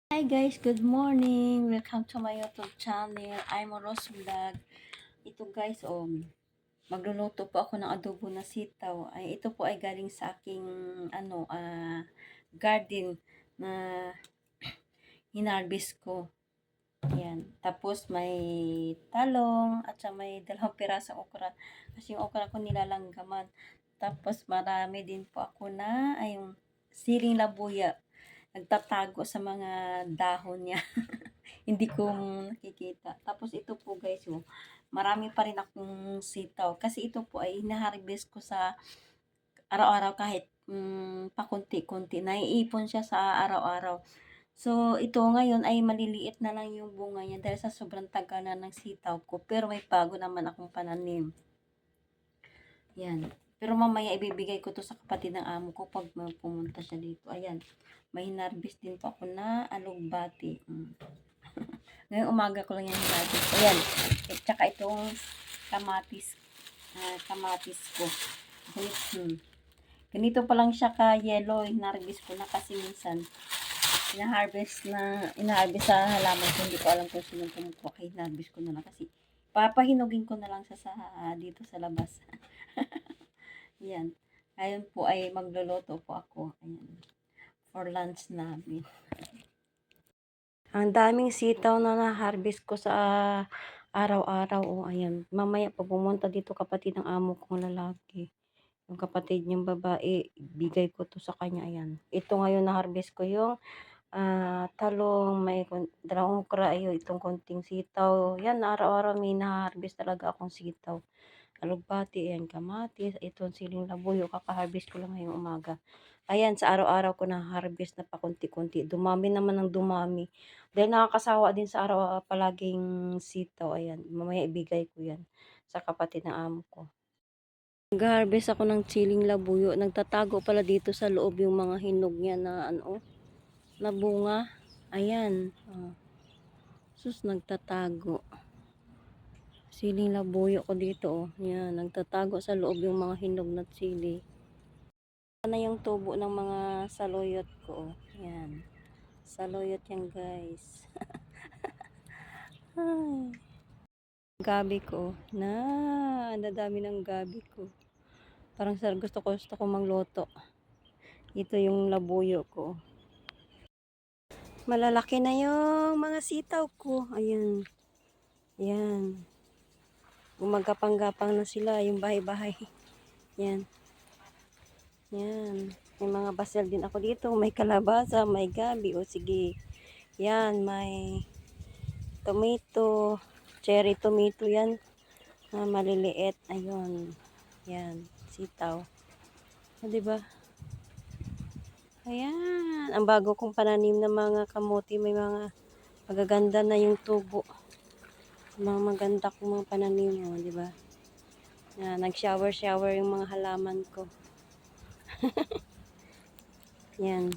Hi guys, good morning. Welcome to my YouTube channel. I'm Rose Vlog. Ito guys, magluluto po ako ng adobo na sitaw. Ito po ay galing sa aking garden na hinarvest ko. Ayan. Tapos may talong at saka may 2 pirasong okra. Kasi yung okra ko nilalanggaman. Tapos marami din po ako na yung siling labuya. Nagtatago sa mga dahon niya. Hindi ko nakikita. Tapos ito po guys, marami pa rin akong sitaw. Kasi ito po ay hinaharvest ko sa araw-araw kahit pakunti-kunti. Naiipon siya sa araw-araw. So, ito ngayon ay maliliit na lang yung bunga niya dahil sa sobrang tagal na ng sitaw ko. Pero may bago naman akong pananim. Yan. Pero mamaya ibibigay ko to sa kapatid ng amo ko pag pumunta siya dito. Ayan. May hinarvest din po ako na alugbati. Ngayong umaga ko lang yan hinarvest. Ayan. At saka itong kamatis ko. Ganito pa lang siya ka-yellow. Hinarvest ko na kasi minsan inaharvest sa halaman ko. Hindi ko alam kung sino kumukuha. Kaya hinarvest ko na lang kasi papahinugin ko na lang sa dito sa labas. Yan. Ngayon po ay magluluto po ako. Ayan. For lunch namin. Ang daming sitaw na na-harvest ko sa araw-araw. Ayan. Mamaya pag pumunta dito kapatid ng amo kong lalaki. Yung kapatid niyang babae, bigay ko to sa kanya. Ayan. Ito ngayon na-harvest ko yung talong, may 2 okra, itong konting sitaw. Yan, araw-araw may na-harvest talaga akong sitaw. Alugbati, ayan, kamatis, itong siling labuyo, kaka-harvest ko lang ngayong umaga. Ayan, sa araw-araw ko na-harvest na pa konti-konti. Dumami naman ng dumami. Dahil nakakasawa din sa araw palaging sitaw. Ayan, mamaya ibigay ko yan sa kapatid ng amo ko. Nag-harvest ako ng siling labuyo. Nagtatago pala dito sa loob yung mga hinog niya na na bunga. Ayan. Sus, nagtatago. Siling labuyo ko dito. Yan, nagtatago sa loob yung mga hinog na sili. Yan na yung tubo ng mga saluyot ko. Yan. Saluyot yan guys. Gabi ko. Nadami ng gabi ko. Parang gusto ko magluto. Ito yung labuyo ko. Malalaki na yung mga sitaw ko. Ayan. Yan. Gumagapang-gapang na sila yung bahay-bahay. Yan. Yan. May mga basel din ako dito. May kalabasa, may gabi. O sige. Yan. May tomato. Cherry tomato yan. Maliliit. Ayun. Yan. Sitaw. Diba? Ayan. Ang bago kong pananim na mga kamote. May mga magaganda na yung tubo. Mga maganda kong mga pananim. Diba? Nag-shower yung mga halaman ko. Yan.